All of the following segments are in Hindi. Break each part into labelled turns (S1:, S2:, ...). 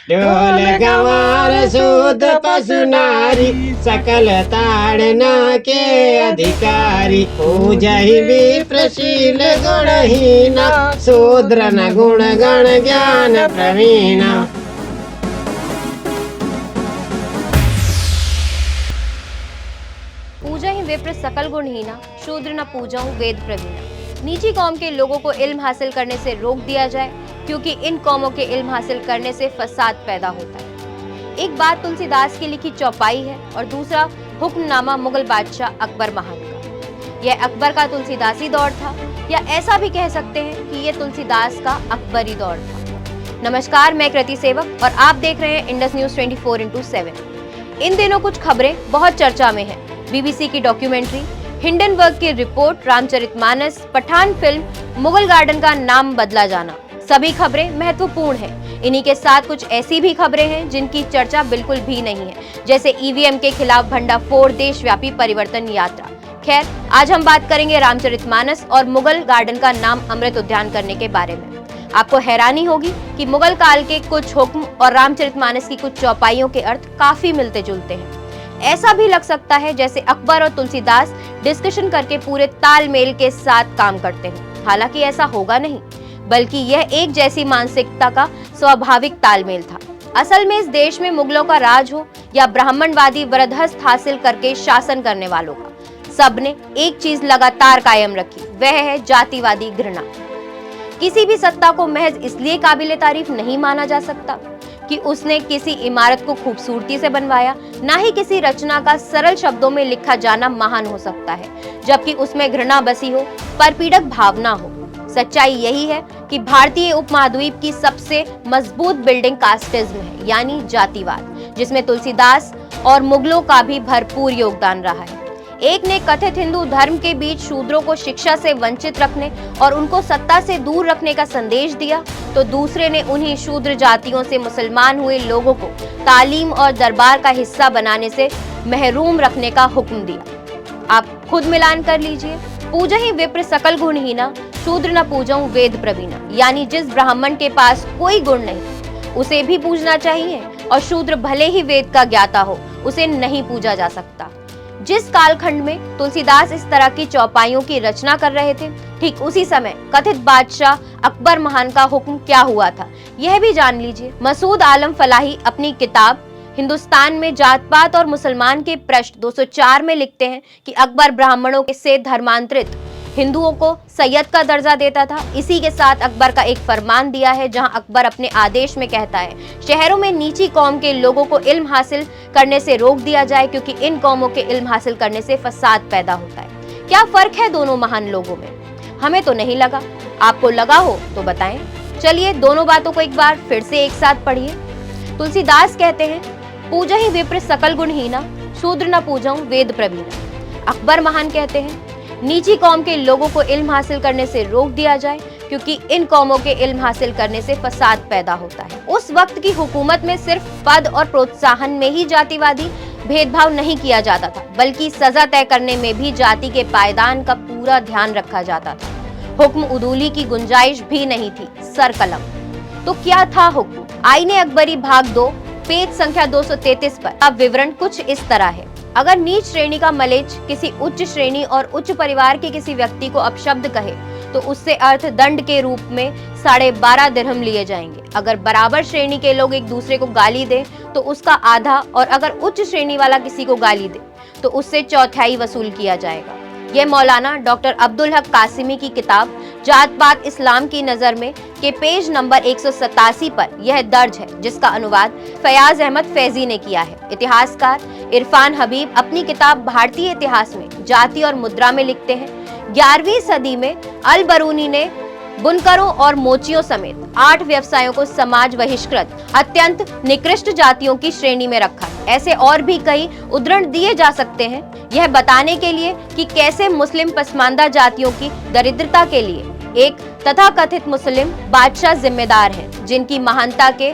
S1: ढोल गंवार शूद्र पशु नारी सकल ताड़ना के अधिकारी पूजहि विप्रशील गुणहीना शूद्र न गुण गण ज्ञान प्रवीणा।
S2: पूजा ही विप्र सकल गुणहीना शूद्र न पूजाऊं वेद प्रवीणा। नीची कौम के लोगों को इल्म हासिल करने से रोक दिया जाए क्योंकि इन कौमों के इल्म हासिल करने से फसाद पैदा होता है। एक बात तुलसीदास की लिखी चौपाई है और दूसरा हुक्मनामा मुगल बादशाह अकबर महान का। यह अकबर का तुलसीदासी दौर था या ऐसा भी कह सकते हैं कि यह तुलसीदास का अकबरी दौर था। नमस्कार, मैं कृति सेवक और आप देख रहे हैं इंडस न्यूज 24x7। इन दिनों कुछ खबरें बहुत चर्चा में है। बीबीसी की डॉक्यूमेंट्री, हिंडनबर्ग की report, Ramcharitmanas, Pathaan film, Mughal Garden का नाम बदला जाना, सभी खबरें महत्वपूर्ण हैं। इन्हीं के साथ कुछ ऐसी भी खबरें हैं जिनकी चर्चा बिल्कुल भी नहीं है, जैसे ईवीएम के खिलाफ भंडाफोड़, देशव्यापी परिवर्तन यात्रा। खैर, आज हम बात करेंगे रामचरितमानस और मुगल गार्डन का नाम अमृत उद्यान करने के बारे में। आपको हैरानी होगी कि मुगल काल के कुछ हुक्म और रामचरितमानस की कुछ चौपाइयों के अर्थ काफी मिलते जुलते हैं। ऐसा भी लग सकता है जैसे अकबर और तुलसीदास डिस्कशन करके पूरे तालमेल के साथ काम करते हैं। हालांकि ऐसा होगा नहीं, बल्कि यह एक जैसी मानसिकता का स्वाभाविक तालमेल था। असल में इस देश में मुगलों का राज हो या ब्राह्मणवादी वरदहस्त हासिल करके शासन करने वालों का, सबने एक चीज लगातार कायम रखी, वह है जातिवादी घृणा। किसी भी सत्ता को महज इसलिए काबिले तारीफ नहीं माना जा सकता कि उसने किसी इमारत को खूबसूरती से बनवाया, ना ही किसी रचना का सरल शब्दों में लिखा जाना महान हो सकता है जबकि उसमें घृणा बसी हो, परपीड़क भावना हो। सच्चाई यही है कि भारतीय उपमहाद्वीप की सबसे मजबूत बिल्डिंग कास्टिज्म है, यानी जातिवाद, जिसमें तुलसीदास और मुगलों का भी भरपूर योगदान रहा है। एक ने कथित हिंदू धर्म के बीच शूद्रों को शिक्षा से वंचित रखने और उनको सत्ता से दूर रखने का संदेश दिया, तो दूसरे ने उन्हीं शूद्र जातियों से मुसलमान हुए लोगों को तालीम और दरबार का हिस्सा बनाने से महरूम रखने का हुक्म दिया। आप खुद मिलान कर लीजिए। पूजा ही विप्र सकल गुणहीना शूद्र न पूजाऊं वेद प्रवीणा, यानी जिस ब्राह्मण के पास कोई गुण नहीं उसे भी पूजना चाहिए और शूद्र भले ही वेद का ज्ञाता हो उसे नहीं पूजा जा सकता। जिस कालखंड में तुलसीदास इस तरह की चौपाइयों की रचना कर रहे थे, ठीक उसी समय कथित बादशाह अकबर महान का हुक्म क्या हुआ था, यह भी जान लीजिए। मसूद आलम फलाही अपनी किताब हिंदुस्तान में जात पात और मुसलमान के पृष्ठ 204 में लिखते हैं कि अकबर ब्राह्मणों से धर्मांतरित हिंदुओं को सैयद का दर्जा देता था। इसी के साथ अकबर का एक फरमान दिया है जहां अकबर अपने आदेश में कहता है, शहरों में नीची कौम के लोगों को इल्म हासिल करने से रोक दिया जाए क्योंकि इन कौमों के इल्म हासिल करने से फसाद पैदा होता है। क्या फर्क है दोनों महान लोगों में? हमें तो नहीं लगा, आपको लगा हो तो बताएं। चलिए दोनों बातों को एक बार फिर से एक साथ पढ़िए। तुलसीदास कहते हैं, पूजा ही विप्र सकल गुणहीना शूद्र न पूजाऊं वेद प्रवीणा। अकबर महान कहते हैं, नीची कौम के लोगों को इल्म हासिल करने से रोक दिया जाए क्योंकि इन कौमों के इल्म हासिल करने से फसाद पैदा होता है। उस वक्त की हुकूमत में सिर्फ पद और प्रोत्साहन में ही जातिवादी भेदभाव नहीं किया जाता था, बल्कि सजा तय करने में भी जाति के पायदान का पूरा ध्यान रखा जाता था। हुक्म उदूली की गुंजाइश भी नहीं थी, सर कलम। तो क्या था हुक्म? आईने अकबरी भाग 2 पेज संख्या 233 पर अब विवरण कुछ इस तरह है। अगर नीच श्रेणी का मलेच्छ किसी उच्च श्रेणी और उच्च परिवार के किसी व्यक्ति को अपशब्द कहे तो उससे अर्थ दंड के रूप में 12.5 दिरहम लिए जाएंगे। अगर बराबर श्रेणी के लोग एक दूसरे को गाली दें तो उसका आधा, और अगर उच्च श्रेणी वाला किसी को गाली दे तो उससे 1/4 वसूल किया जाएगा। यह मौलाना डॉक्टर अब्दुल हक कासिमी की किताब जात पात इस्लाम की नजर में के पेज नंबर 187 पर यह दर्ज है, जिसका अनुवाद फयाज अहमद फैजी ने किया है। इतिहासकार इरफान हबीब अपनी किताब भारतीय इतिहास में जाति और मुद्रा में लिखते हैं, 11वीं सदी में अल बरूनी ने बुनकरों और मोचियों समेत 8 व्यवसायों को समाज बहिष्कृत अत्यंत निकृष्ट जातियों की श्रेणी में रखा। ऐसे और भी कई उदाहरण दिए जा सकते हैं, यह बताने के लिए कि कैसे मुस्लिम पसमानदा जातियों की दरिद्रता के लिए एक तथाकथित मुस्लिम बादशाह जिम्मेदार हैं, जिनकी महानता के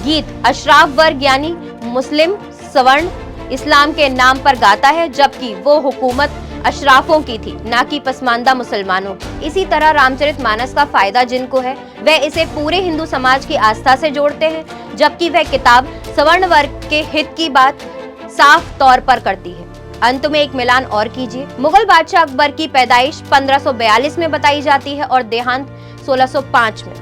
S2: गीत अशराफ वर्ग यानी मुस्लिम सवर्ण इस्लाम के नाम पर गाता है, जबकि वो हुकूमत अशराफों की थी, ना कि पसमानदा मुसलमानों की। इसी तरह रामचरितमानस का फायदा जिनको है वह इसे पूरे हिंदू समाज की आस्था से जोड़ते हैं, जबकि वह किताब सवर्ण वर्ग के हित की बात साफ तौर पर करती है। अंत में एक मिलान और कीजिए। मुगल बादशाह अकबर की पैदाइश 1542 में बताई जाती है और देहांत 1605 में।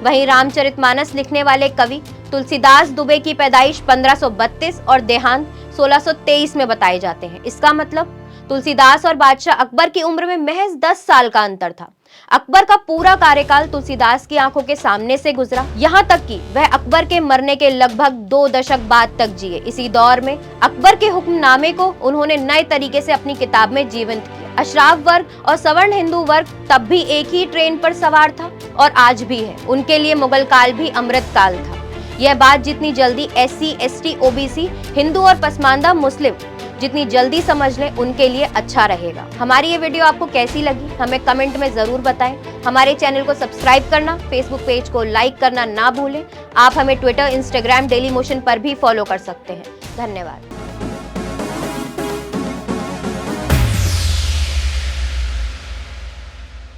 S2: वहीं रामचरितमानस लिखने वाले कवि तुलसीदास दुबे की पैदाइश 1532 और देहांत 1623 में बताए जाते हैं। इसका मतलब तुलसीदास और बादशाह अकबर की उम्र में महज 10 साल का अंतर था। अकबर का पूरा कार्यकाल तुलसीदास की आंखों के सामने से गुजरा, यहाँ तक कि वह अकबर के मरने के लगभग 2 दशक बाद तक जिए। इसी दौर में अकबर के हुक्मनामे को उन्होंने नए तरीके से अपनी किताब में जीवंत किया। अशराफ वर्ग और सवर्ण हिंदू वर्ग तब भी एक ही ट्रेन पर सवार था और आज भी है। उनके लिए मुगल काल भी अमृत काल था। यह बात जितनी जल्दी SC, ST, OBC, हिंदू और पसमानदा मुस्लिम जितनी जल्दी समझ लें उनके लिए अच्छा रहेगा। हमारी ये वीडियो आपको कैसी लगी हमें कमेंट में जरूर बताएं। हमारे चैनल को सब्सक्राइब करना, फेसबुक पेज को लाइक करना ना भूलें। आप हमें ट्विटर, इंस्टाग्राम, डेली मोशन पर भी फॉलो कर सकते हैं। धन्यवाद।